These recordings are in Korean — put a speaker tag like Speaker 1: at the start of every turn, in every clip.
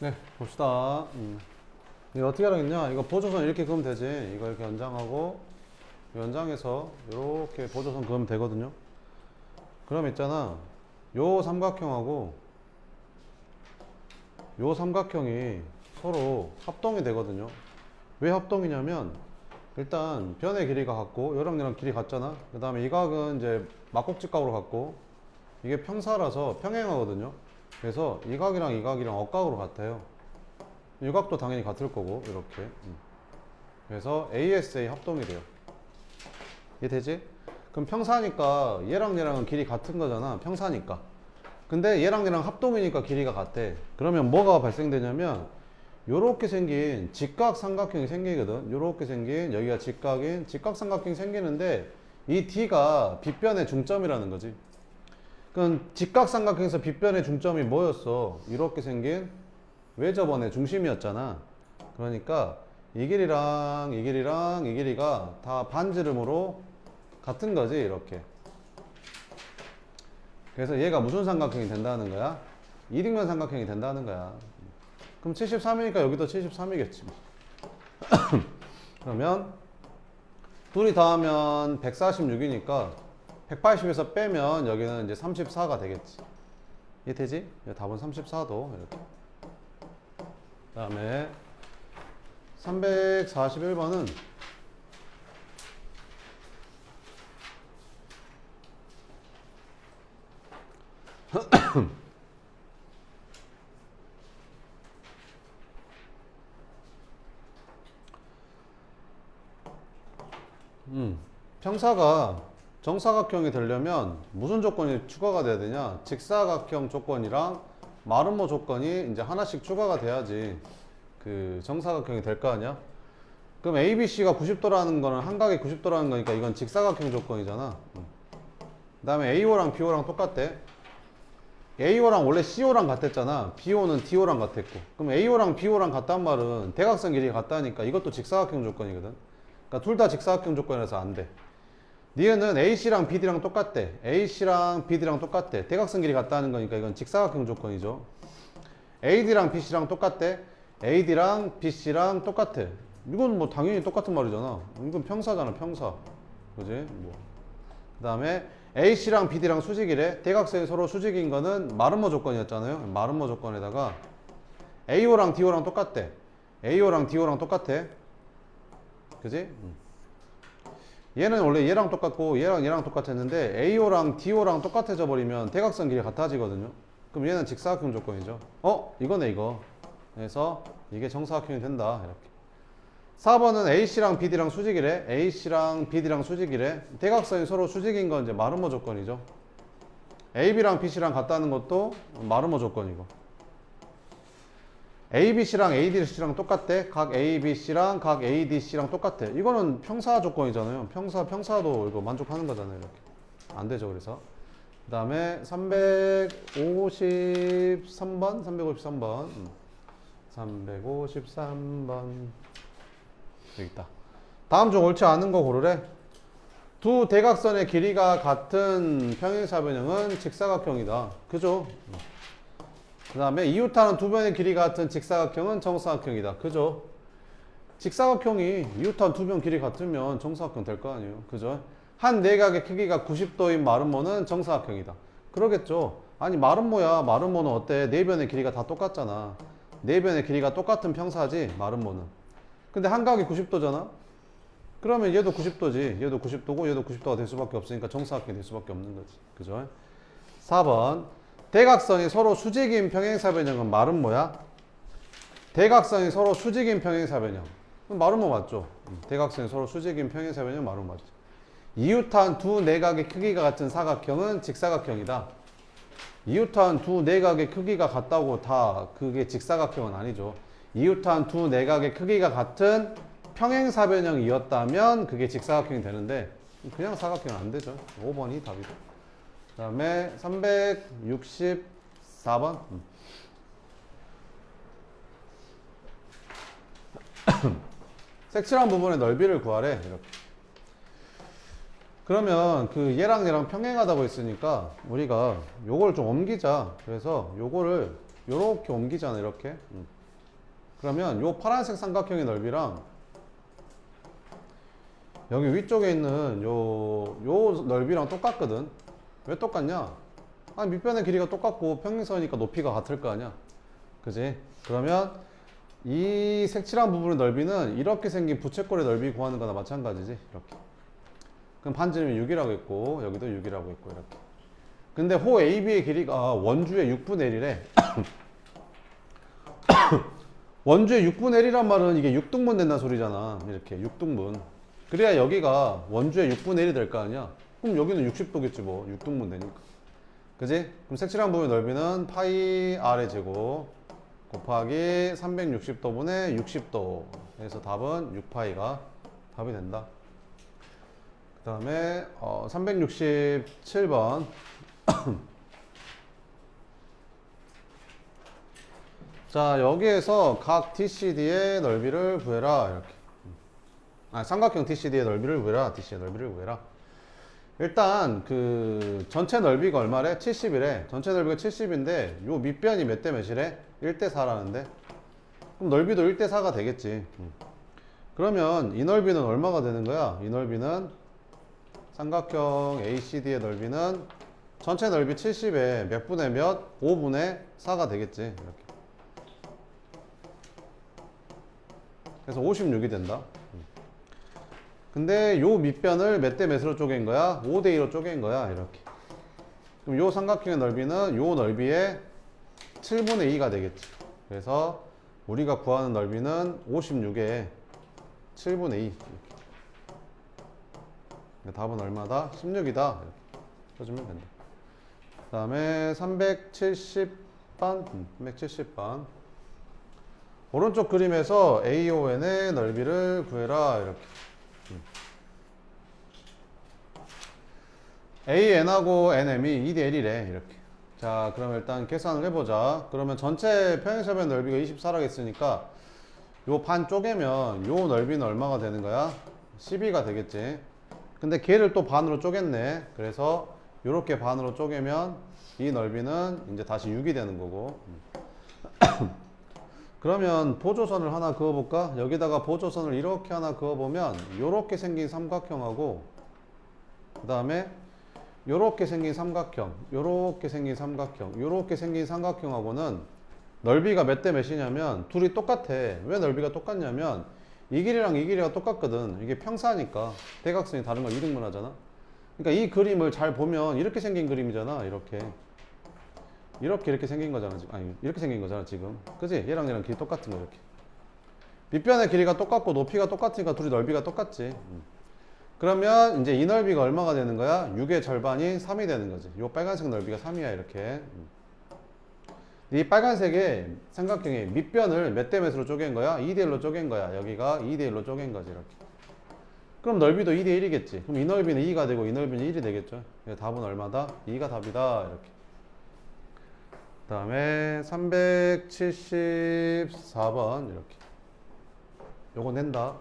Speaker 1: 네, 봅시다. 이거 어떻게 하라겠냐? 이거 보조선 이렇게 그으면 되지. 이거 이렇게 연장하고, 연장해서 이렇게 보조선 그으면 되거든요. 그럼 있잖아. 요 삼각형하고 요 삼각형이 서로 합동이 되거든요. 왜 합동이냐면, 일단 변의 길이가 같고, 요랑 얘랑 길이 같잖아. 그 다음에 이 각은 이제 막곡직각으로 같고, 이게 평사라서 평행하거든요. 그래서 이 각이랑 이 각이랑 억각으로 같아요. 이 각도 당연히 같을 거고, 이렇게. 그래서 ASA 합동이 돼요. 이해되지? 그럼 평사니까 얘랑 얘랑은 길이 같은 거잖아. 평사니까. 근데 얘랑 얘랑 합동이니까 길이가 같대. 그러면 뭐가 발생되냐면 요렇게 생긴 직각 삼각형이 생기거든. 요렇게 생긴 여기가 직각인 직각 삼각형이 생기는데 이 D가 빗변의 중점이라는 거지. 그럼 직각 삼각형에서 빗변의 중점이 뭐였어? 이렇게 생긴 외접원의 중심이었잖아. 그러니까 이 길이랑 이 길이랑 이 길이가 다 반지름으로 같은 거지, 이렇게. 그래서 얘가 무슨 삼각형이 된다는 거야? 이등변 삼각형이 된다는 거야. 그럼 73이니까 여기도 73이겠지. 그러면 둘이 더하면 146이니까 180에서 빼면 여기는 이제 34가 되겠지. 이해되지? 답은 34도 이렇게. 그 다음에 341번은 평사가 정사각형이 되려면 무슨 조건이 추가가 돼야 되냐? 직사각형 조건이랑 마름모 조건이 이제 하나씩 추가가 돼야지 그 정사각형이 될 거 아니야? 그럼 ABC가 90도라는 거는 한 각이 90도라는 거니까 이건 직사각형 조건이잖아. 그 다음에 AO랑 BO랑 똑같대. AO랑 원래 CO랑 같았잖아. BO는 DO랑 같았고. 그럼 AO랑 BO랑 같단 말은 대각선 길이가 같다니까 이것도 직사각형 조건이거든. 그러니까 둘 다 직사각형 조건이라서 안 돼. 니은은 AC랑 BD랑 똑같대. AC랑 BD랑 똑같대. 대각선 길이 같다는 거니까 이건 직사각형 조건이죠. AD랑 BC랑 똑같대. AD랑 BC랑 똑같아. 이건 뭐 당연히 똑같은 말이잖아. 이건 평사잖아, 평사. 그지? 뭐. 그 다음에 AC랑 BD랑 수직이래. 대각선이 서로 수직인 거는 마름모 조건이었잖아요. 마름모 조건에다가 AO랑 DO랑 똑같대. AO랑 DO랑 똑같아. 그지? 얘는 원래 얘랑 똑같고 얘랑 똑같았는데 AO랑 DO랑 똑같아져 버리면 대각선 길이 같아지거든요. 그럼 얘는 직사각형 조건이죠. 이거네 이거. 그래서 이게 정사각형이 된다 이렇게. 4번은 AC랑 BD랑 수직이래. AC랑 BD랑 수직이래. 대각선이 서로 수직인 건 이제 마름모 조건이죠. AB랑 BC랑 같다는 것도 마름모 조건이고. ABC랑 ADC랑 똑같대. 각 ABC랑 각 ADC랑 똑같아. 이거는 평사 조건이잖아요. 평사도 이거 만족하는 거잖아요. 이렇게. 안 되죠, 그래서. 그 다음에 353번? 353번. 353번. 여기 있다. 다음 중 옳지 않은 거 고르래. 두 대각선의 길이가 같은 평행사변형은 직사각형이다. 그죠? 그 다음에 이웃하는 두 변의 길이가 같은 직사각형은 정사각형이다. 그죠? 직사각형이 이웃한 두 변 길이 같으면 정사각형 될 거 아니에요. 그죠? 한 내각의 크기가 90도인 마름모는 정사각형이다. 그러겠죠. 아니 마름모야. 마름모는 어때? 네 변의 길이가 다 똑같잖아. 네 변의 길이가 똑같은 평사지 마름모는. 근데 한 각이 90도잖아. 그러면 얘도 90도지. 얘도 90도고 얘도 90도가 될 수밖에 없으니까 정사각형이 될 수밖에 없는 거지. 그죠? 4번. 대각선이 서로 수직인 평행사변형은 마름모야? 대각선이 서로 수직인 평행사변형. 마름모 맞죠? 대각선이 서로 수직인 평행사변형 마름모 맞죠? 이웃한 두 내각의 크기가 같은 사각형은 직사각형이다. 이웃한 두 내각의 크기가 같다고 다 그게 직사각형은 아니죠. 이웃한 두 내각의 크기가 같은 평행사변형이었다면 그게 직사각형이 되는데 그냥 사각형은 안 되죠. 5번이 답이다. 그 다음에 364번. 색칠한 부분의 넓이를 구하래. 이렇게. 그러면 그 얘랑 얘랑 평행하다고 했으니까 우리가 요걸 좀 옮기자. 그래서 요거를 요렇게 옮기잖아, 이렇게. 그러면 요 파란색 삼각형의 넓이랑 여기 위쪽에 있는 요 넓이랑 똑같거든. 왜 똑같냐? 아니, 밑변의 길이가 똑같고 평행선이니까 높이가 같을 거 아니야. 그지? 그러면 이 색칠한 부분의 넓이는 이렇게 생긴 부채꼴의 넓이 구하는 거나 마찬가지지. 이렇게. 그럼 반지름이 6이라고 했고, 여기도 6이라고 했고, 이렇게. 근데 호 AB의 길이가 원주의 6분의 1이래. 원주의 6분의 1이란 말은 이게 6등분 된다는 소리잖아. 이렇게 6등분. 그래야 여기가 원주의 6분의 1이 될 거 아니야. 그럼 여기는 60도겠지 뭐. 6등분 되니까. 그지? 그럼 색칠한 부분의 넓이는 파이 r의 제곱 곱하기 360도분의 60도. 그래서 답은 6파이가 답이 된다. 그 다음에 367번. 자, 여기에서 각 DCD의 넓이를 구해라. 이렇게. 삼각형 DCD의 넓이를 구해라. DC의 넓이를 구해라. 일단 그 전체 넓이가 얼마래? 70이래. 전체 넓이가 70인데 요 밑변이 몇 대 몇이래? 1대 4라는데. 그럼 넓이도 1대 4가 되겠지. 그러면 이 넓이는 얼마가 되는 거야? 이 넓이는 삼각형 ACD의 넓이는 전체 넓이 70에 몇 분의 몇? 5분의 4가 되겠지. 이렇게. 그래서 56이 된다. 근데 요 밑변을 몇 대 몇으로 쪼갠 거야? 5대 2로 쪼갠 거야. 이렇게. 그럼 요 삼각형의 넓이는 요 넓이의 7분의 2가 되겠지. 그래서 우리가 구하는 넓이는 56의 7분의 2. 이렇게. 답은 얼마다? 16이다. 이렇게 써주면 된다. 그 다음에 370번. 370번. 오른쪽 그림에서 AON의 넓이를 구해라. 이렇게. AN하고 NM이 2대 1이래. 이렇게. 자, 그럼 일단 계산을 해보자. 그러면 전체 평행사변 넓이가 24라고 했으니까 요 반 쪼개면 요 넓이는 얼마가 되는 거야? 12가 되겠지. 근데 걔를 또 반으로 쪼갰네. 그래서 요렇게 반으로 쪼개면 이 넓이는 이제 다시 6이 되는 거고. 그러면 보조선을 하나 그어볼까? 여기다가 보조선을 이렇게 하나 그어보면 요렇게 생긴 삼각형하고 그 다음에 요렇게 생긴 삼각형, 요렇게 생긴 삼각형, 요렇게 생긴 삼각형하고는 넓이가 몇 대 몇이냐면 둘이 똑같아. 왜 넓이가 똑같냐면 이 길이랑 이 길이가 똑같거든. 이게 평사니까 대각선이 다른 걸 이등분 하잖아. 그러니까 이 그림을 잘 보면 이렇게 생긴 그림이잖아. 이렇게 생긴 거잖아. 지금. 아니, 이렇게 생긴 거잖아 지금. 그지? 얘랑 얘랑 길이 똑같은 거. 이렇게 밑변의 길이가 똑같고 높이가 똑같으니까 둘이 넓이가 똑같지. 그러면 이제 이 넓이가 얼마가 되는 거야? 6의 절반이 3이 되는 거지. 요 빨간색 넓이가 3이야. 이렇게. 이 빨간색의 삼각형의 밑변을 몇 대 몇으로 쪼갠 거야? 2대 1로 쪼갠 거야. 여기가 2대 1로 쪼갠 거지. 이렇게. 그럼 넓이도 2대 1이겠지. 그럼 이 넓이는 2가 되고 이 넓이는 1이 되겠죠. 답은 얼마다? 2가 답이다. 이렇게. 그 다음에 374번 이렇게. 요거 낸다.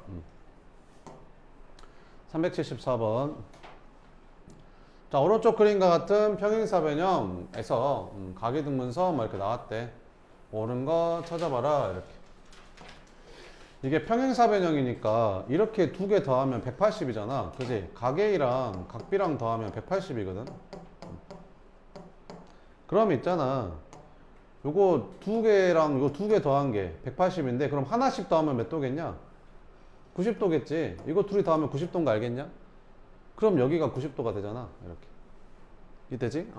Speaker 1: 374번. 자, 오른쪽 그림과 같은 평행사변형에서 가계등분선 뭐 이렇게 나왔대. 옳은 거 찾아봐라. 이렇게. 이게 평행사변형이니까 이렇게 두 개 더하면 180이잖아. 그지? 가계이랑 각비랑 더하면 180이거든. 그럼 있잖아. 요거 두 개랑 요거 두 개 더한 게 180인데 그럼 하나씩 더하면 몇 도겠냐? 90도겠지. 이거 둘이 더하면 90도인 거 알겠냐? 그럼 여기가 90도가 되잖아. 이렇게. 이때지?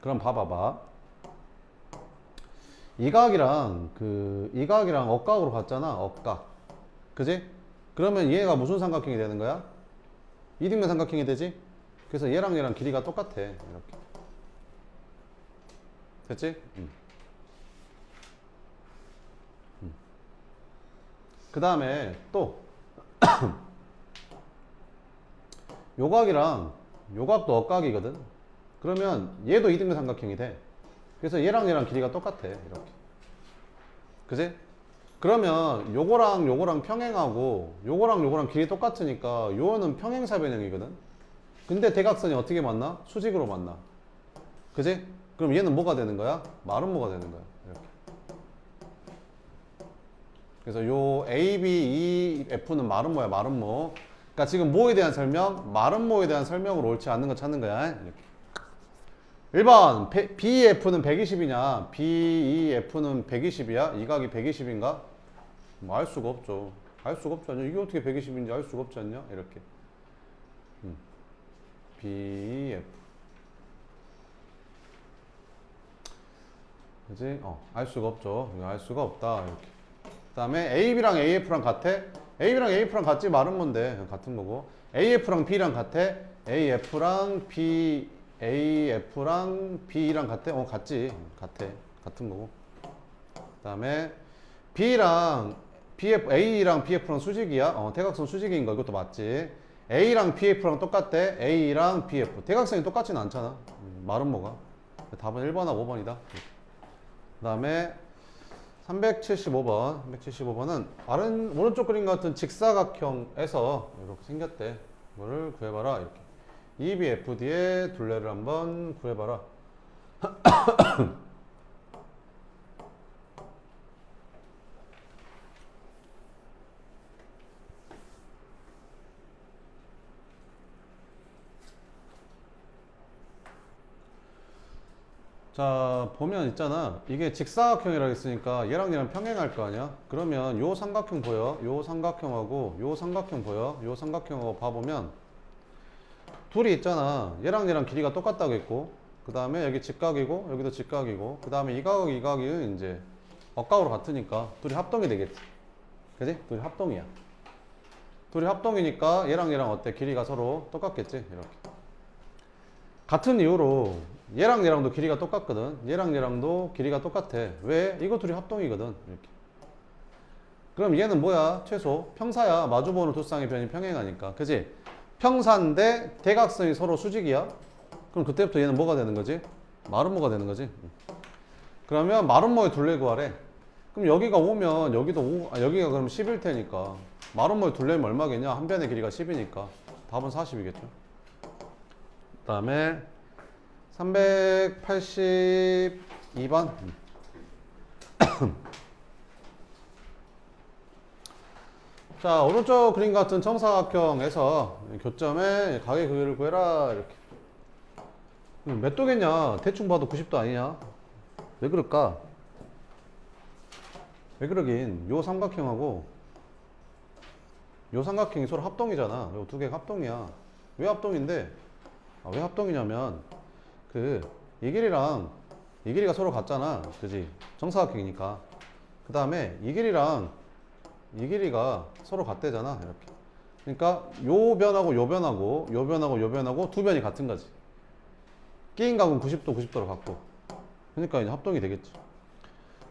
Speaker 1: 그럼 봐봐봐. 이각이랑 억각으로 봤잖아. 억각. 그지? 그러면 얘가 무슨 삼각형이 되는 거야? 이등변 삼각형이 되지? 그래서 얘랑 길이가 똑같아. 이렇게. 됐지? 그 다음에 또 요각이랑 요각도 억각이거든. 그러면 얘도 이등변 삼각형이 돼. 그래서 얘랑 길이가 똑같아. 이렇게. 그지? 그러면 요거랑 평행하고 요거랑 길이 똑같으니까 요거는 평행사변형이거든. 근데 대각선이 어떻게 만나? 수직으로 만나. 그지? 그럼 얘는 뭐가 되는 거야? 마름모가 되는 거야. 이렇게. 그래서 요 A, B, E, F는 마름모야, 마름모. 그러니까 지금 뭐에 대한 설명? 마름모에 대한 설명으로 옳지 않는 거 찾는 거야. 이렇게. 1번 BEF는 120이냐? BEF는 120이야? 이 각이 120인가? 뭐 알 수가 없죠. 알 수가 없지 않냐? 이게 어떻게 120인지 알 수가 없지 않냐? 이렇게. BEF. 그지? 알 수가 없죠. 이거 알 수가 없다. 이렇게. 그 다음에 AB랑 AF랑 같아? AB랑 AF랑 같지? 말은 뭔데? 같은 거고. AF랑 B랑 같아? AF랑 B, AF랑 B랑 같아? 같지. 같아. 같은 거고. 그 다음에 B랑 BF, A랑 BF랑 수직이야? 대각선 수직인 거. 이것도 맞지. A랑 BF랑 똑같대. A랑 BF. 대각선이 똑같지는 않잖아. 말은 뭐가? 답은 1번하고 5번이다. 그 다음에 375번. 375번은 다른 오른쪽 그림 같은 직사각형에서 이렇게 생겼대. 이거를 구해봐라. 이렇게. EBFD의 둘레를 한번 구해봐라. 자, 보면 있잖아. 이게 직사각형이라고 했으니까 얘랑 얘랑 평행할 거 아니야? 그러면 요 삼각형 보여? 요 삼각형하고 요 삼각형 보여? 요 삼각형하고 봐보면 둘이 있잖아. 얘랑 얘랑 길이가 똑같다고 했고, 그 다음에 여기 직각이고 여기도 직각이고, 그 다음에 이 각하고 이 각이 이제 억각으로 같으니까 둘이 합동이 되겠지. 그지? 둘이 합동이야. 둘이 합동이니까 얘랑 얘랑 어때? 길이가 서로 똑같겠지? 이렇게. 같은 이유로 얘랑 얘랑도 길이가 똑같거든. 얘랑 얘랑도 길이가 똑같아. 왜? 이거 둘이 합동이거든. 이렇게. 그럼 얘는 뭐야? 최소 평사야. 마주보는 두 쌍의 변이 평행하니까. 그지? 평사인데 대각선이 서로 수직이야. 그럼 그때부터 얘는 뭐가 되는 거지? 마름모가 되는 거지. 그러면 마름모의 둘레 구하래. 그럼 여기가 5면 여기도 5, 여기가 그럼 10일 테니까 마름모의 둘레면 얼마겠냐? 한 변의 길이가 10이니까 답은 40이겠죠. 그 다음에 382번. 자, 오른쪽 그림 같은 정사각형에서 교점에 각의 크기를 구해라. 이렇게. 몇 도겠냐? 대충 봐도 90도 아니냐? 왜 그럴까? 왜 그러긴? 요 삼각형하고 요 삼각형이 서로 합동이잖아. 요 두 개가 합동이야. 왜 합동인데? 왜 합동이냐면 이 길이랑 이 길이가 서로 같잖아. 그지? 정사각형이니까. 그 다음에 이 길이랑 이 길이가 서로 같대잖아. 이렇게. 그러니까 요 변하고 요 변하고 요 변하고 요 변하고 두 변이 같은 거지. 끼인 각은 90도 90도로 같고. 그러니까 이제 합동이 되겠지.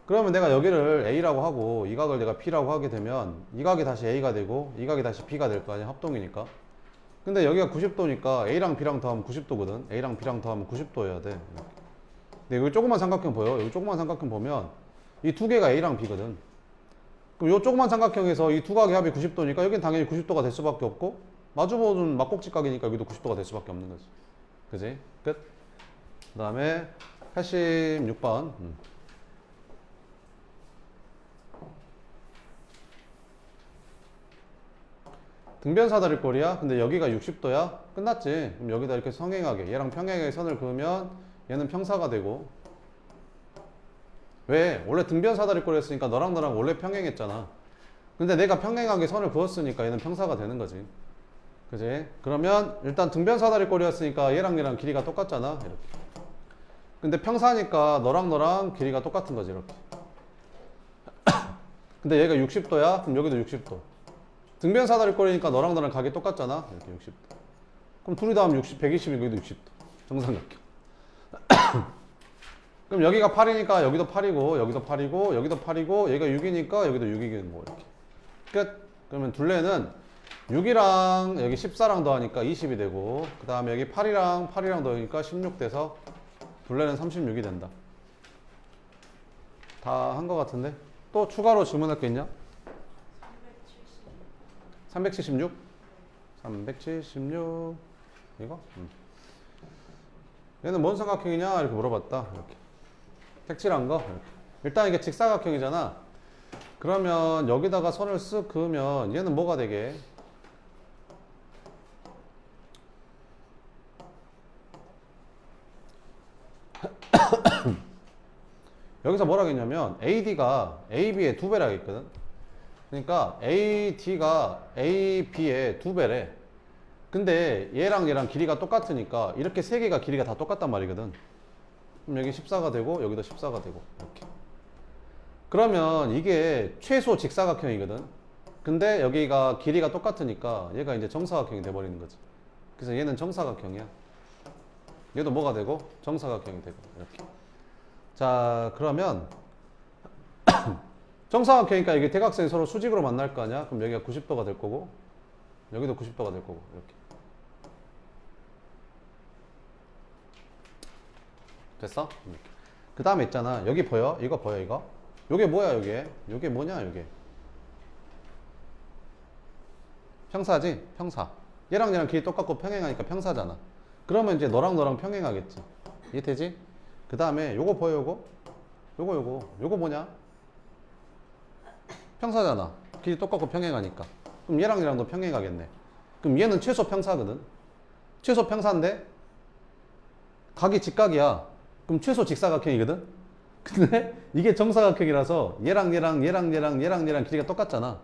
Speaker 1: 그러면 내가 여기를 A라고 하고 이 각을 내가 B라고 하게 되면 이 각이 다시 A가 되고 이 각이 다시 B가 될 거 아니야. 합동이니까. 근데 여기가 90도니까 A랑 B랑 더하면 90도거든. A랑 B랑 더하면 90도여야 돼. 이렇게. 근데 여기 조그만 삼각형 보여? 여기 조그만 삼각형 보면 이 두 개가 A랑 B거든. 그럼 이 조그만 삼각형에서 이 두 각의 합이 90도니까 여긴 당연히 90도가 될 수밖에 없고 마주보는 막곡지각이니까 여기도 90도가 될 수밖에 없는 거지. 그지? 끝. 그 다음에 86번. 등변 사다리꼴이야. 근데 여기가 60도야. 끝났지. 그럼 여기다 이렇게 성행하게 얘랑 평행하게 선을 그으면 얘는 평사가 되고. 왜? 원래 등변 사다리꼴 했으니까 너랑 나랑 원래 평행했잖아. 근데 내가 평행하게 선을 그었으니까 얘는 평사가 되는 거지. 그지? 그러면 일단 등변 사다리꼴이었으니까 얘랑 얘랑 길이가 똑같잖아. 이렇게. 근데 평사니까 너랑 너랑 길이가 똑같은 거지. 이렇게. 근데 얘가 60도야. 그럼 여기도 60도. 등변 사다리꼴이니까 너랑 나랑 각이 똑같잖아. 이렇게 60도. 그럼 둘이 다 하면 120이고 여기도 60도. 정삼각형. 그럼 여기가 8이니까 여기도 8이고 여기도 8이고 여기도 8이고 얘가 6이니까 여기도 6이겠는 거 이렇게. 끝. 그러면 둘레는 6이랑 여기 14랑 더하니까 20이 되고 그 다음에 여기 8이랑 더하니까 16 돼서 둘레는 36이 된다. 다 한 거 같은데? 또 추가로 질문할 게 있냐? 376? 376 이거? 얘는 뭔 삼각형이냐? 이렇게 물어봤다. 이렇게. 색칠한 거? 이렇게. 일단 이게 직사각형이잖아. 그러면 여기다가 선을 쓱 그으면 얘는 뭐가 되게? 여기서 뭐라겠냐면 AD가 AB의 2배라고 했거든. 그러니까 AD가 AB의 2배래. 근데 얘랑 얘랑 길이가 똑같으니까 이렇게 세 개가 길이가 다 똑같단 말이거든. 그럼 여기 14가 되고 여기도 14가 되고 이렇게. 그러면 이게 최소 직사각형이거든. 근데 여기가 길이가 똑같으니까 얘가 이제 정사각형이 돼버리는 거지. 그래서 얘는 정사각형이야. 얘도 뭐가 되고 정사각형이 되고 이렇게. 자, 그러면 정사각형이니까 이게 대각선이 서로 수직으로 만날 거 아니야? 그럼 여기가 90도가 될 거고 여기도 90도가 될 거고 이렇게. 됐어? 그 다음에 있잖아. 여기 보여? 이거 보여? 이거? 요게 뭐야? 요게 뭐냐? 요게 평사지? 평사. 얘랑 얘랑 길이 똑같고 평행하니까 평사잖아. 그러면 이제 너랑 너랑 평행하겠지. 이해되지? 그 다음에 요거 보여? 요거 뭐냐? 평사잖아. 길이 똑같고 평행하니까. 그럼 얘랑 얘랑도 평행하겠네. 그럼 얘는 최소 평사거든. 최소 평사인데 각이 직각이야. 그럼 최소 직사각형이거든. 근데 이게 정사각형이라서 얘랑 얘랑 얘랑 얘랑 얘랑 얘랑 길이가 똑같잖아.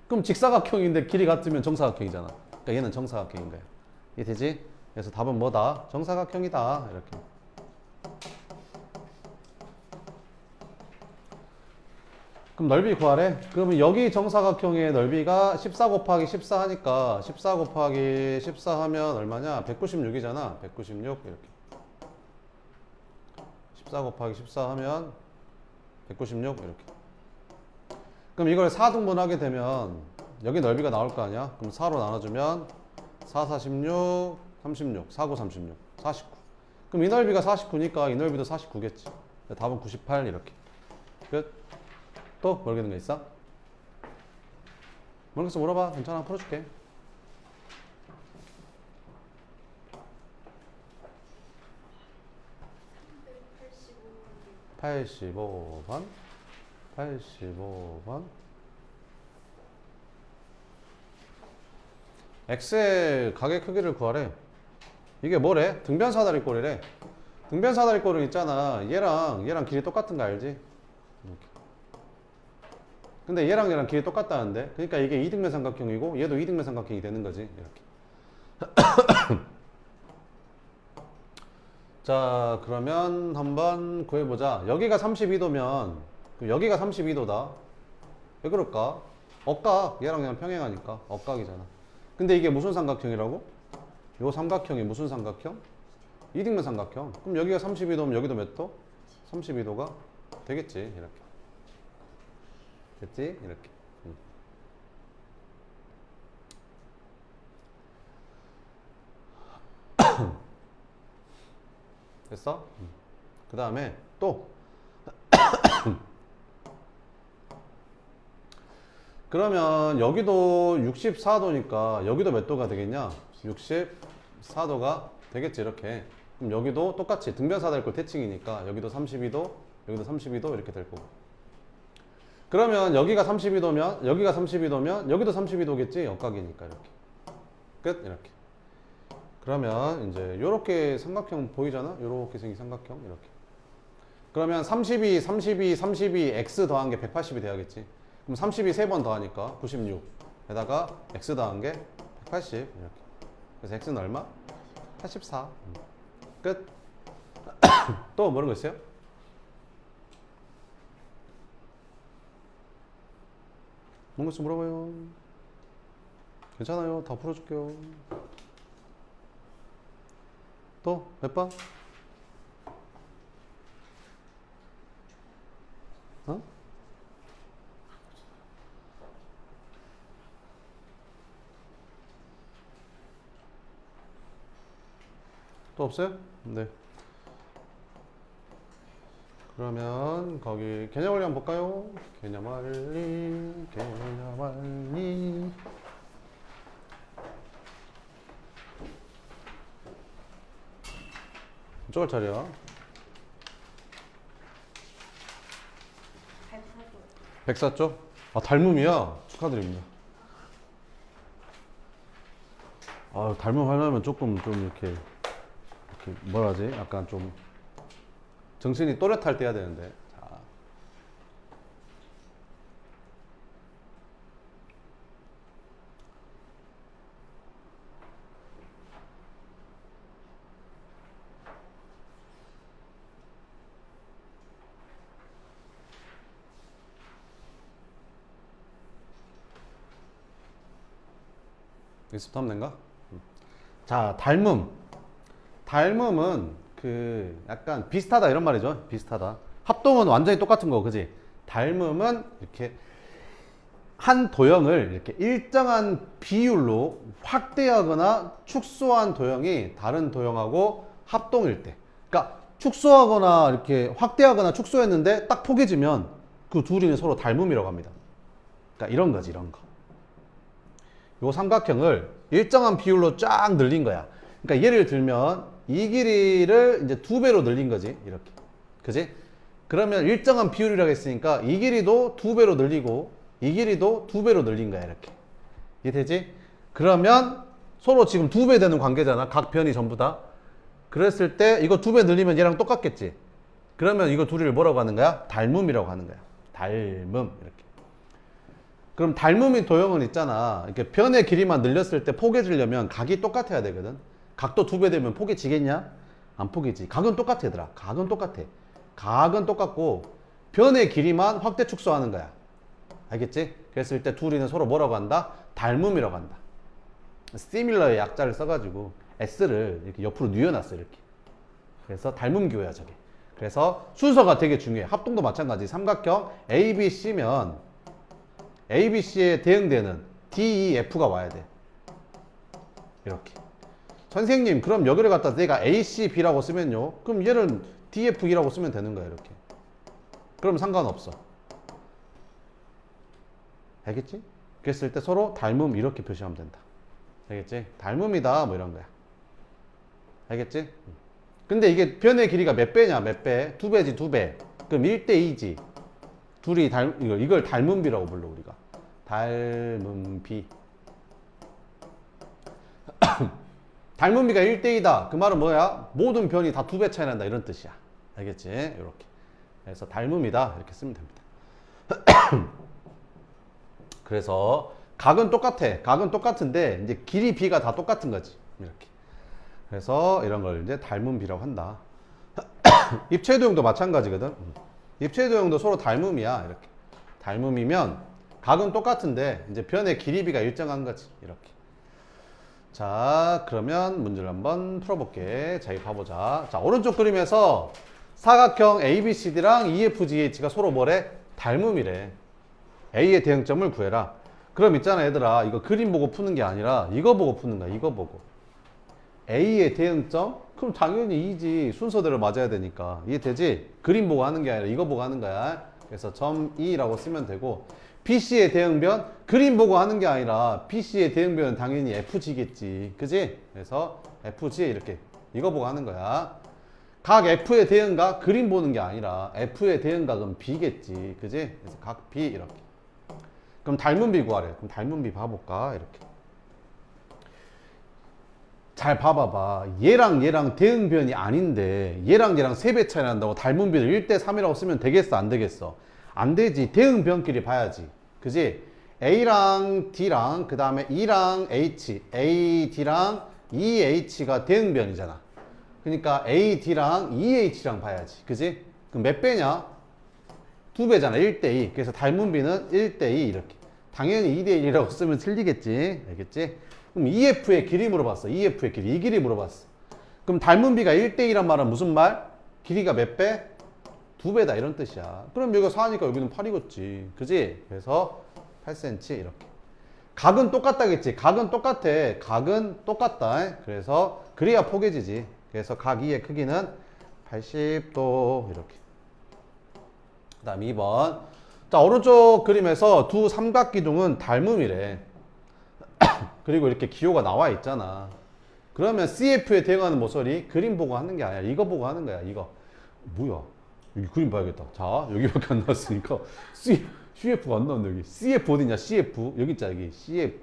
Speaker 1: 그럼 직사각형인데 길이 같으면 정사각형이잖아. 그러니까 얘는 정사각형인 거야. 이해되지? 그래서 답은 뭐다? 정사각형이다. 이렇게. 그럼 넓이 구하래? 그러면 여기 정사각형의 넓이가 14 곱하기 14 하니까 14 곱하기 14 하면 얼마냐? 196이잖아. 196 이렇게. 14 곱하기 14 하면 196 이렇게. 그럼 이걸 4등분 하게 되면 여기 넓이가 나올 거 아니야? 그럼 4로 나눠주면 4, 46, 36, 4, 9, 36, 49. 그럼 이 넓이가 49니까 이 넓이도 49겠지. 답은 98 이렇게. 끝. 또 모르겠는 거 있어? 모르겠어 물어봐. 괜찮아. 풀어줄게. (85번) 85번 X의 가게 크기를 구하래. 이게 뭐래? 등변사다리꼴이래. 등변사다리꼴은 있잖아. 얘랑 길이 똑같은 거 알지? 이렇게. 근데 얘랑 길이 똑같다는데? 그러니까 이게 이등변 삼각형이고 얘도 이등변 삼각형이 되는 거지. 이렇게. 자, 그러면 한번 구해보자. 여기가 32도면 여기가 32도다. 왜 그럴까? 억각. 얘랑 평행하니까 억각이잖아. 근데 이게 무슨 삼각형이라고? 요 삼각형이 무슨 삼각형? 이등변 삼각형. 그럼 여기가 32도면 여기도 몇 도? 32도가 되겠지. 이렇게. 됐지? 이렇게. 됐어? 그 다음에 또 그러면 여기도 64도니까 여기도 몇 도가 되겠냐? 64도가 되겠지. 이렇게. 그럼 여기도 똑같이 등변사다리꼴 대칭이니까 여기도 32도 여기도 32도 이렇게 될 거고. 그러면 여기가 32도면 여기가 32도면 여기도 32도겠지. 역각이니까 이렇게. 끝. 이렇게. 그러면 이제 요렇게 삼각형 보이잖아? 요렇게 생긴 삼각형 이렇게. 그러면 32, 32, 32 x 더한 게 180이 돼야겠지. 그럼 32 3번 더하니까 96 에다가 x 더한 게 180 이렇게. 그래서 x는 얼마? 84. 끝. 또 모르는 거 있어요? 뭔가 좀 물어봐요. 괜찮아요. 다 풀어줄게요. 또 몇 번? 어? 또 없어요? 네. 그러면 거기 개념원리 한번 볼까요? 개념원리. 몇 쪽짜리야? 104쪽? 아, 닮음이야. 축하드립니다. 아, 닮음 하려면 조금 좀 이렇게 뭐라 하지? 약간 좀 정신이 또렷할 때 해야 되는데. 자. 리스트 하면 된가? 자, 닮음은 그 약간 비슷하다 이런 말이죠. 비슷하다. 합동은 완전히 똑같은 거, 그지? 닮음은 이렇게 한 도형을 이렇게 일정한 비율로 확대하거나 축소한 도형이 다른 도형하고 합동일 때. 그러니까 축소하거나 이렇게 확대하거나 축소했는데 딱 포개지면 그 둘이는 서로 닮음이라고 합니다. 그러니까 이런 거지, 이런 거. 요 삼각형을 일정한 비율로 쫙 늘린 거야. 그러니까 예를 들면 이 길이를 이제 2배로 늘린 거지. 이렇게. 그지? 그러면 일정한 비율이라고 했으니까 이 길이도 2배로 늘리고 이 길이도 2배로 늘린 거야. 이렇게. 이해되지? 그러면 서로 지금 2배 되는 관계잖아. 각 변이 전부 다. 그랬을 때 이거 2배 늘리면 얘랑 똑같겠지. 그러면 이거 둘이를 뭐라고 하는 거야? 닮음이라고 하는 거야. 닮음. 이렇게. 그럼 닮음인 도형은 있잖아. 이렇게 변의 길이만 늘렸을 때 포개지려면 각이 똑같아야 되거든. 각도 2배 되면 포개지겠냐? 안 포개지. 각은 똑같아, 얘들아. 각은 똑같아. 각은 똑같고 변의 길이만 확대 축소하는 거야. 알겠지? 그랬을 때 둘이는 서로 뭐라고 한다? 닮음이라고 한다. similar의 약자를 써가지고 s를 이렇게 옆으로 뉘어놨어, 이렇게. 그래서 닮음 기호야, 저게. 그래서 순서가 되게 중요해. 합동도 마찬가지. 삼각형 ABC면 ABC에 대응되는 DEF가 와야 돼. 이렇게. 선생님, 그럼 여기를 갖다 내가 ACB라고 쓰면요. 그럼 얘는 DFE라고 쓰면 되는 거야, 이렇게. 그럼 상관없어. 알겠지? 그랬을 때 서로 닮음 이렇게 표시하면 된다. 알겠지? 닮음이다, 뭐 이런 거야. 알겠지? 근데 이게 변의 길이가 몇 배냐, 몇 배? 2배지, 2배. 그럼 1대2지. 둘이 이걸 닮음비라고 불러, 우리가. 닮음비. 닮음비가 1대2다. 그 말은 뭐야? 모든 변이 다 2배 차이 난다. 이런 뜻이야. 알겠지? 이렇게. 그래서 닮음이다. 이렇게 쓰면 됩니다. 그래서 각은 똑같아. 각은 똑같은데 이제 길이 비가 다 똑같은 거지. 이렇게. 그래서 이런 걸 이제 닮음비라고 한다. 입체도형도 마찬가지거든. 입체도형도 서로 닮음이야. 이렇게. 닮음이면 각은 똑같은데 이제 변의 길이비가 일정한 거지. 이렇게. 자, 그러면 문제를 한번 풀어볼게. 자, 이거 봐보자. 자, 오른쪽 그림에서 사각형 ABCD랑 EFGH가 서로 뭐래? 닮음이래. A의 대응점을 구해라. 그럼 있잖아, 얘들아. 이거 그림 보고 푸는 게 아니라 이거 보고 푸는 거야. 이거 보고. A의 대응점? 그럼 당연히 E지. 순서대로 맞아야 되니까. 이해되지? 그림 보고 하는 게 아니라 이거 보고 하는 거야. 그래서 점 E라고 쓰면 되고, BC의 대응변? 그림 보고 하는 게 아니라 BC의 대응변은 당연히 FG겠지. 그지? 그래서 FG 이렇게 이거 보고 하는 거야. 각 F의 대응각? 그림 보는 게 아니라 F의 대응각은 B겠지. 그지? 그래서 각 B 이렇게. 그럼 닮음비 구하래. 그럼 닮음비 봐볼까? 이렇게. 잘 봐봐봐. 얘랑 대응변이 아닌데 얘랑 3배 차이 난다고 닮음비를 1대3이라고 쓰면 되겠어? 안 되겠어? 안 되지. 대응변끼리 봐야지. 그지? A랑 D랑 그 다음에 E랑 H, A, D랑 EH가 대응변이잖아. 그러니까 A, D랑 EH랑 봐야지. 그지? 그럼 몇 배냐? 2배잖아. 1대2. 그래서 닮음비는 1대2 이렇게. 당연히 2대1이라고 쓰면 틀리겠지. 알겠지? 그럼 EF의 길이 물어봤어. EF의 길이. 이 길이 물어봤어. 그럼 닮음비가 1대2란 말은 무슨 말? 길이가 몇 배? 2배다 이런 뜻이야. 그럼 여기가 4니까 여기는 8이겠지. 그지? 그래서 8cm 이렇게. 각은 똑같다겠지. 각은 똑같아. 각은 똑같다. 그래서 그래야 포개지지. 그래서 각 2의 크기는 80도 이렇게. 그 다음 2번. 자, 오른쪽 그림에서 두 삼각기둥은 닮음이래. 그리고 이렇게 기호가 나와 있잖아. 그러면 CF에 대응하는 모서리 그림 보고 하는 게 아니야. 이거 보고 하는 거야. 이거. 뭐야? 여기 그림 봐야겠다. 자, 여기밖에 안 나왔으니까 CF가 안 나온다 여기. CF 어디냐? CF 여기 있자 여기. CF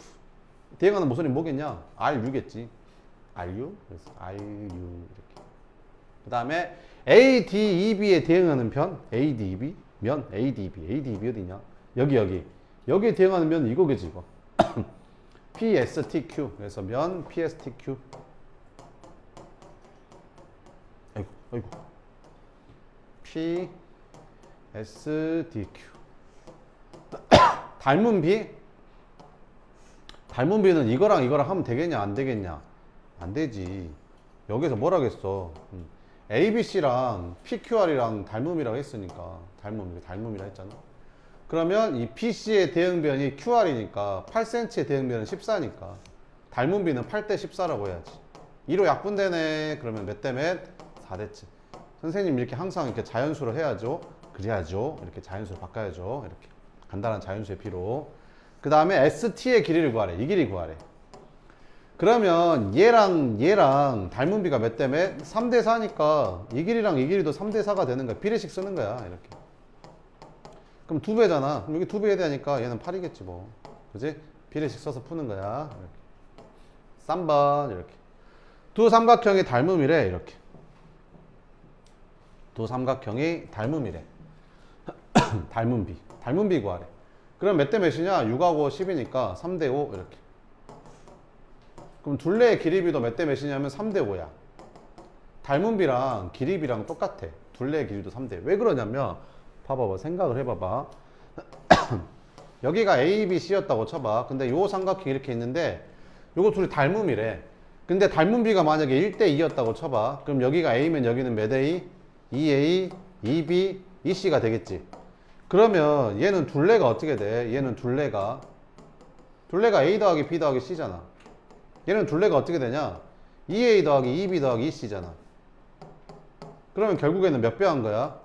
Speaker 1: 대응하는 모서리 뭐겠냐? RU겠지. RU. 그래서 RU 이렇게. 그 다음에 ADEB에 대응하는 편 ADEB 면 ADEB 어디냐? 여기에 대응하는 면 이거겠지 이거. PSTQ 그래서 면 PSTQ. 아이고 PSDQ. 닮은 비는 이거랑 하면 되겠냐 안 되겠냐? 안 되지. 여기서 뭐라겠어? ABC랑 PQR이랑 닮음이라고 했으니까 닮음이라 했잖아. 그러면 이 BC의 대응변이 QR이니까 8cm의 대응변은 14니까 닮음비는 8대 14라고 해야지. 2로 약분되네. 그러면 몇 대 몇? 4대째. 선생님 이렇게 항상 이렇게 자연수로 해야죠. 그래야죠. 이렇게 자연수로 바꿔야죠. 이렇게 간단한 자연수의 B로. 그 다음에 ST의 길이를 구하래. 이 길이 구하래. 그러면 얘랑 닮은비가 몇 대 몇? 3대 4니까 이 길이랑 이 길이도 3대 4가 되는 거야. 비례식 쓰는 거야. 이렇게. 그럼 2배잖아. 그럼 여기 2배 해야 되니까 얘는 8이겠지 뭐. 그지? 비례식 써서 푸는 거야. 이렇게. 3번 이렇게. 두 삼각형이 닮음이래. 이렇게. 두 삼각형이 닮음이래. 닮음비 구하래. 그럼 몇 대 몇이냐? 6하고 10이니까 3대 5 이렇게. 그럼 둘레의 길이비도 몇 대 몇이냐면 3대 5야. 닮은비랑 길이비랑 똑같아. 둘레의 길이도 3대. 왜 그러냐면 봐봐봐. 생각을 해봐봐. 여기가 A, B, C였다고 쳐봐. 근데 요 삼각형이 이렇게 있는데 요거 둘이 닮음이래. 근데 닮은비가 만약에 1대 2였다고 쳐봐. 그럼 여기가 A면 여기는 몇 A? 2A, 2B, 2C가 되겠지. 그러면 얘는 둘레가 어떻게 돼? 얘는 둘레가 A 더하기 B 더하기 C잖아. 얘는 둘레가 어떻게 되냐? 2A 더하기 2B 더하기 2C잖아. 그러면 결국에는 몇 배 한 거야?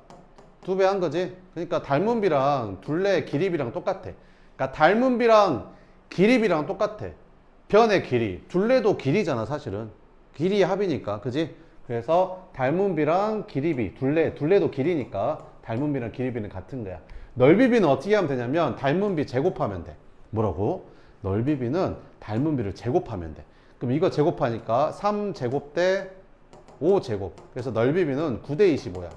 Speaker 1: 2배 한 거지? 그러니까 닮은비랑 둘레의 길이비랑 똑같아. 그러니까 닮은비랑 길이비랑 똑같아. 변의 길이. 둘레도 길이잖아, 사실은. 길이의 합이니까. 그지? 그래서 닮은비랑 길이비. 둘레도 길이니까 닮은비랑 길이비는 같은 거야. 넓이비는 어떻게 하면 되냐면 닮은비 제곱하면 돼. 뭐라고? 넓이비는 닮은비를 제곱하면 돼. 그럼 이거 제곱하니까 3제곱 대 5제곱. 그래서 넓이비는 9대 25야.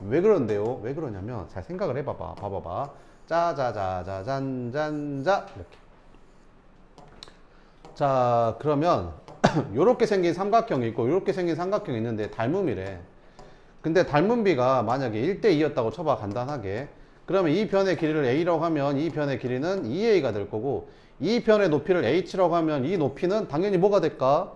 Speaker 1: 왜 그런데요? 왜 그러냐면 잘 생각을 해봐봐. 봐봐봐. 짜자자자잔잔자 이렇게. 자 그러면 요렇게 생긴 삼각형이 있고 요렇게 생긴 삼각형이 있는데 닮음이래. 근데 닮음비가 만약에 1대 2였다고 쳐봐. 간단하게. 그러면 이 변의 길이를 A라고 하면 이 변의 길이는 2A가 될 거고 이 변의 높이를 H라고 하면 이 높이는 당연히 뭐가 될까?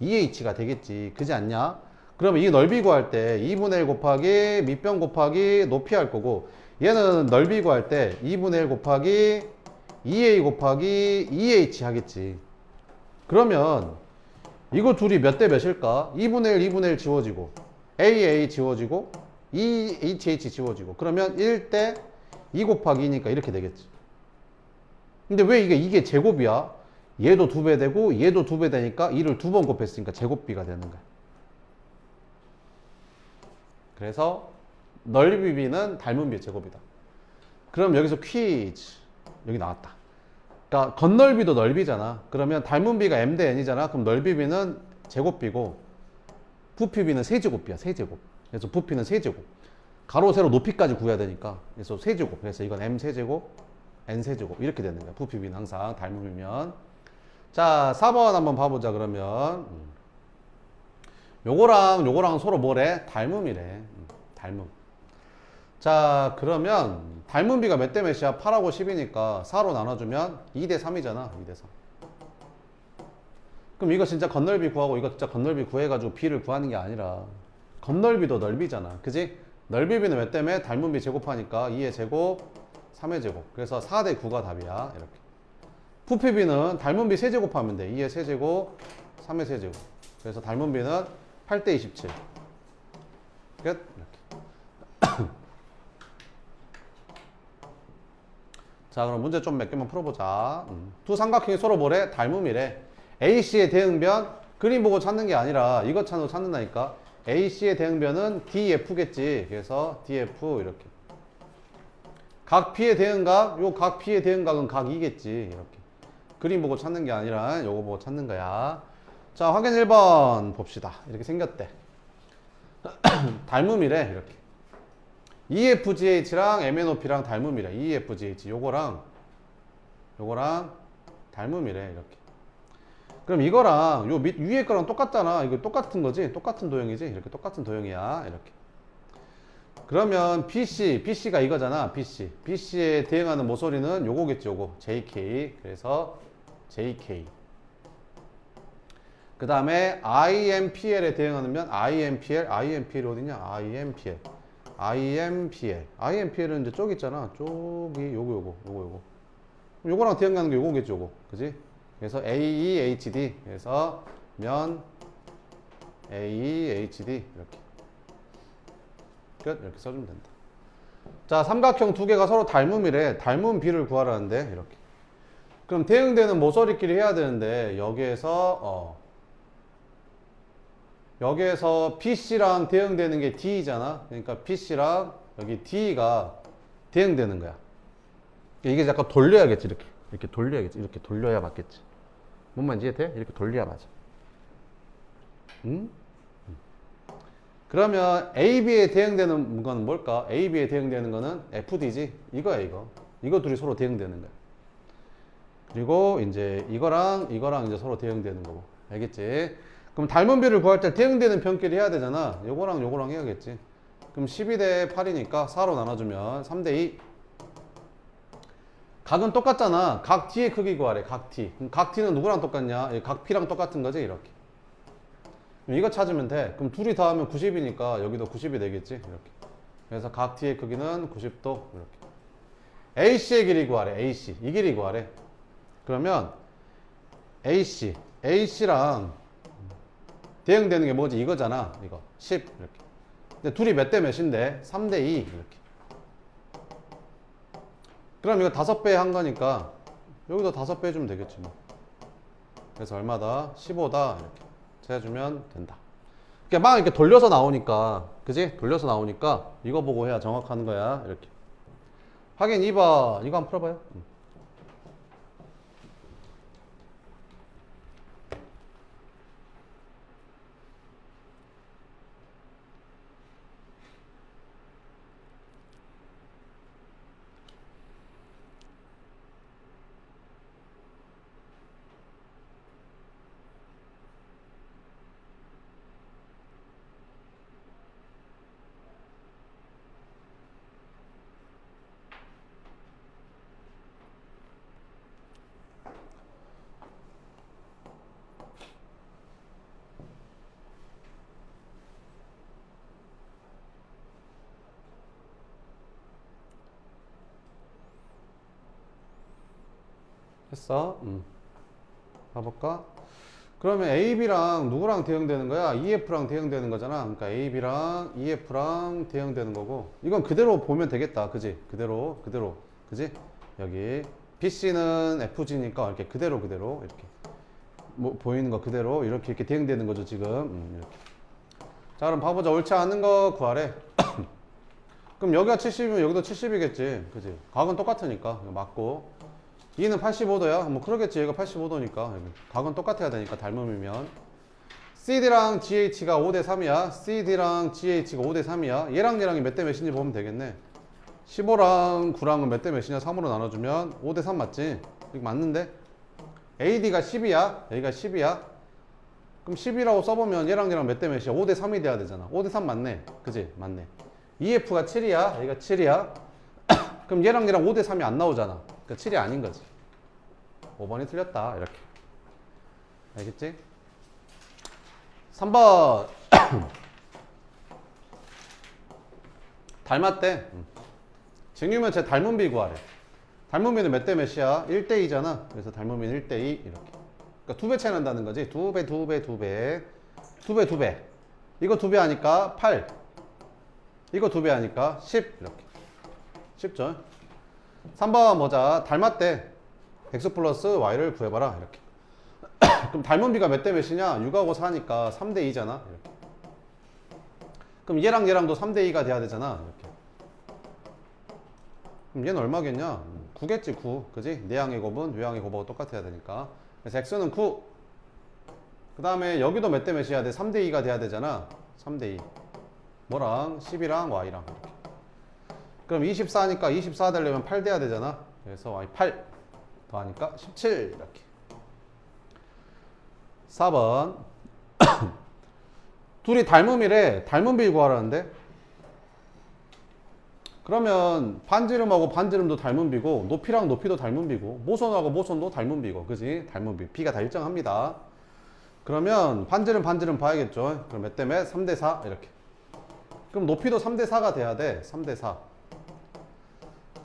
Speaker 1: 2H가 되겠지. 그지 않냐? 그러면 이 넓이 구할 때 2분의 1 곱하기 밑변 곱하기 높이 할 거고 얘는 넓이 구할 때 2분의 1 곱하기 2A 곱하기 2H 하겠지. 그러면 이거 둘이 몇 대 몇일까? 2분의 1, 2분의 1 지워지고 AA 지워지고 2HH 지워지고 그러면 1대 2 곱하기 2니까 이렇게 되겠지. 근데 왜 이게 제곱이야? 얘도 2배 되고 얘도 2배 되니까 2를 2번 곱했으니까 제곱비가 되는 거야. 그래서 넓이비는 닮은비의 제곱이다. 그럼 여기서 퀴즈. 여기 나왔다. 그러니까 겉넓이도 넓이잖아. 그러면 닮은비가 m 대 n이잖아. 그럼 넓이비는 제곱비고 부피비는 세제곱비야. 세제곱. 그래서 부피는 세제곱. 가로 세로 높이까지 구해야 되니까. 그래서 세제곱. 그래서 이건 m 세제곱, n 세제곱 이렇게 되는 거야. 부피비는 항상 닮음이면. 자 4번 한번 봐보자. 그러면 요거랑 서로 뭐래? 닮음이래. 닮음. 자 그러면 닮음비가 몇 대 몇이야? 8하고 10이니까 4로 나눠주면 2대 3이잖아. 2대 3. 그럼 이거 진짜 겉넓이 구하고 이거 진짜 겉넓이 구해가지고 B를 구하는 게 아니라 겉넓이도 넓이잖아. 그지? 넓이비는 몇 대 몇? 닮음비 제곱하니까 2의 제곱, 3의 제곱. 그래서 4대 9가 답이야. 이렇게. 부피비는 닮음비 세제곱하면 돼. 2의 세제곱, 3의 세제곱. 그래서 닮음비는 8대 27. 끝. 이렇게. 자 그럼 문제 좀 몇 개만 풀어보자. 두 삼각형이 서로 뭐래? 닮음이래. AC의 대응변 그림 보고 찾는 게 아니라 이것 찾는다니까. AC의 대응변은 DF겠지. 그래서 DF 이렇게. 각 P의 대응각, 요 각 P의 대응각은 각 2겠지. 이렇게. 그림 보고 찾는 게 아니라 요거 보고 찾는 거야. 자, 확인 1번 봅시다. 이렇게 생겼대. 닮음이래. 이렇게. EFGH랑 MNOP랑 닮음이래. EFGH 요거랑 닮음이래. 이렇게. 그럼 이거랑 요 밑 위에 거랑 똑같잖아. 이거 똑같은 거지? 똑같은 도형이지? 이렇게 똑같은 도형이야. 이렇게. 그러면 BC가 이거잖아. BC에 대응하는 모서리는 요거겠지. 요거. JK. 그래서 JK. 그 다음에 IMPL에 대응하면 IMPL이 어디냐? IMPL은 이제 쪽 있잖아. 쪽이 요거. 요거랑 대응하는 게 요거겠지. 요거. 그지? 그래서 AEHD. 그래서 면 AEHD. 이렇게. 끝. 이렇게 써주면 된다. 자, 삼각형 두 개가 서로 닮음이래. 닮음 비를 구하라는데. 이렇게. 그럼 대응되는 모서리끼리 해야 되는데, 여기에서 BC랑 대응되는 게 D잖아. 그러니까 BC랑 여기 D가 대응되는 거야. 이게 약간 돌려야겠지. 이렇게 돌려야겠지. 이렇게 돌려야 맞겠지. 뭔 말인지 이해돼? 이렇게 돌려야 맞아. 응? 그러면 AB에 대응되는 거는 뭘까? AB에 대응되는 거는 FD지. 이거야, 이거. 이거 둘이 서로 대응되는 거야. 그리고 이제 이거랑 이제 서로 대응되는 거고. 알겠지? 그럼 닮은 비를 구할 때 대응되는 편끼리 해야 되잖아. 요거랑 해야겠지. 그럼 12대 8이니까 4로 나눠주면 3대 2. 각은 똑같잖아. 각 T의 크기 구하래. 각 T. 그럼 각 T는 누구랑 똑같냐? 각 P랑 똑같은 거지. 이렇게. 이거 찾으면 돼. 그럼 둘이 더하면 90이니까 여기도 90이 되겠지. 이렇게. 그래서 각 T의 크기는 90도. 이렇게. AC의 길이 구하래. AC. 이 길이 구하래. 그러면 AC랑 대응되는 게 뭐지? 이거잖아. 이거 10 이렇게. 근데 둘이 몇 대 몇인데? 3대 2 이렇게. 그럼 이거 5배 한 거니까 여기도 5배 해주면 되겠지 뭐. 그래서 얼마다? 15다 이렇게 해주면 된다. 그러니까 막 이렇게 돌려서 나오니까, 그지? 돌려서 나오니까 이거 보고 해야 정확한 거야. 이렇게. 확인 2번 이거 한번 풀어봐요. 했어? 봐볼까? 그러면 AB랑 누구랑 대응되는 거야? EF랑 대응되는 거잖아. 그러니까 AB랑 EF랑 대응되는 거고. 이건 그대로 보면 되겠다. 그지? 그대로. 그지? 여기. BC는 FG니까 이렇게 그대로. 이렇게. 뭐, 보이는 거 그대로. 이렇게 대응되는 거죠, 지금. 이렇게. 자, 그럼 봐보자. 옳지 않은 거 구하래. 그럼 여기가 70이면 여기도 70이겠지. 그지? 각은 똑같으니까. 이거 맞고. 2는 85도야? 뭐 그러겠지. 얘가 85도니까. 각은 똑같아야 되니까 닮음이면. CD랑 GH가 5대 3이야. CD랑 GH가 5대 3이야. 얘랑 몇 대 몇인지 보면 되겠네. 15랑 9랑은 몇 대 몇이냐? 3으로 나눠주면 5대 3 맞지? 이거 맞는데? AD가 10이야. 여기가 10이야. 그럼 10이라고 써보면 얘랑 몇 대 몇이야? 5대 3이 돼야 되잖아. 5대 3 맞네. 그지? 맞네. EF가 7이야. 여기가 7이야. 그럼 얘랑 5대 3이 안 나오잖아. 그러니까 7이 아닌 거지. 5번이 틀렸다. 이렇게. 알겠지? 3번. 닮았대. 증유면체 닮은비 구하래. 닮은비는 몇 대 몇이야? 1대 2잖아. 그래서 닮은비는 1대 2 이렇게. 그러니까 2배 차이 난다는 거지. 2배. 2배. 이거 2배 하니까 8. 이거 2배 하니까 10 이렇게. 쉽죠? 3번 보자. 닮았대. x 플러스 y를 구해봐라. 이렇게. 그럼 닮은 비가 몇 대 몇이냐? 6하고 4니까 3대 2잖아. 이렇게. 그럼 얘랑 얘랑도 3대 2가 돼야 되잖아. 이렇게. 그럼 얘는 얼마겠냐? 9겠지, 9. 그지? 내항의 곱은 외항의 곱하고 똑같아야 되니까. 그래서 x는 9. 그 다음에 여기도 몇 대 몇이야 돼? 3대 2가 돼야 되잖아. 3대 2. 뭐랑? 10이랑 y랑. 이렇게. 그럼 24니까 24 되려면 8 돼야 되잖아. 그래서 y 8 더하니까 17 이렇게. 4번 둘이 닮음이래. 닮은 비 구하라는데 그러면 반지름하고 반지름도 닮은 비고 높이랑 높이도 닮은 비고 모선하고 모선도 닮은 비고 그지? 닮은 비. 비가 다 일정합니다. 그러면 반지름 반지름 봐야겠죠. 그럼 몇 대 몇? 3대 4 이렇게. 그럼 높이도 3대 4가 돼야 돼. 3대 4.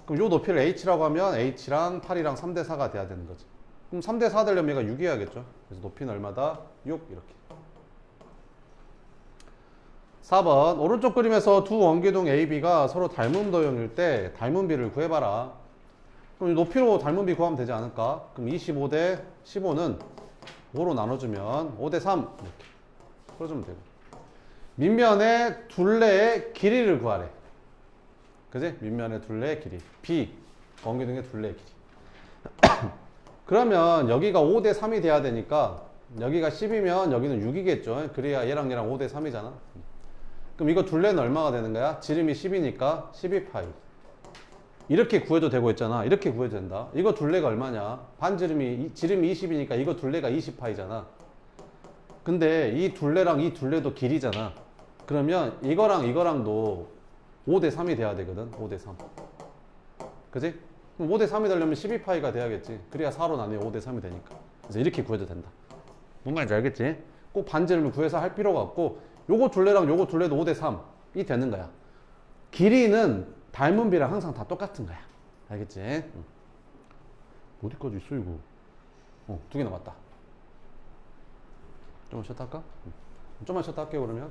Speaker 1: 그럼 요 높이를 h라고 하면 h랑 8이랑 3대 4가 돼야 되는 거지. 그럼 3대 4 되려면 얘가 6이어야겠죠. 그래서 높이는 얼마다? 6 이렇게. 4번 오른쪽 그림에서 두 원기둥 AB가 서로 닮은 도형일 때 닮은 비를 구해봐라. 그럼 높이로 닮은 비 구하면 되지 않을까? 그럼 25대 15는 5로 나눠주면 5대 3 이렇게 풀어주면 되고 밑면의 둘레의 길이를 구하래. 그지? 밑면의 둘레의 길이 B 원기둥의 둘레의 길이 그러면 여기가 5대 3이 돼야 되니까 여기가 10이면 여기는 6이겠죠. 그래야 얘랑 얘랑 5대 3이잖아. 그럼 이거 둘레는 얼마가 되는 거야? 지름이 10이니까 12파이. 이렇게 구해도 되고 있잖아. 이렇게 구해도 된다. 이거 둘레가 얼마냐? 반지름이 지름이 20이니까 이거 둘레가 20파이잖아. 근데 이 둘레랑 이 둘레도 길이잖아. 그러면 이거랑 이거랑도 5대 3이 돼야 되거든. 5대 3. 그지? 그럼 5대 3이 되려면 12파이가 돼야겠지. 그래야 4로 나뉘어 5대 3이 되니까. 그래서 이렇게 구해도 된다. 뭔 말인지 알겠지? 꼭 반지름을 구해서 할 필요가 없고 요거 둘레랑 요거 둘레도 5대 3이 되는 거야. 길이는 닮은 비랑 항상 다 똑같은 거야. 알겠지? 응. 어디까지 있어 이거? 두 개 남았다. 좀만 쉬었다 할까? 좀만 쉬었다 할게요 그러면.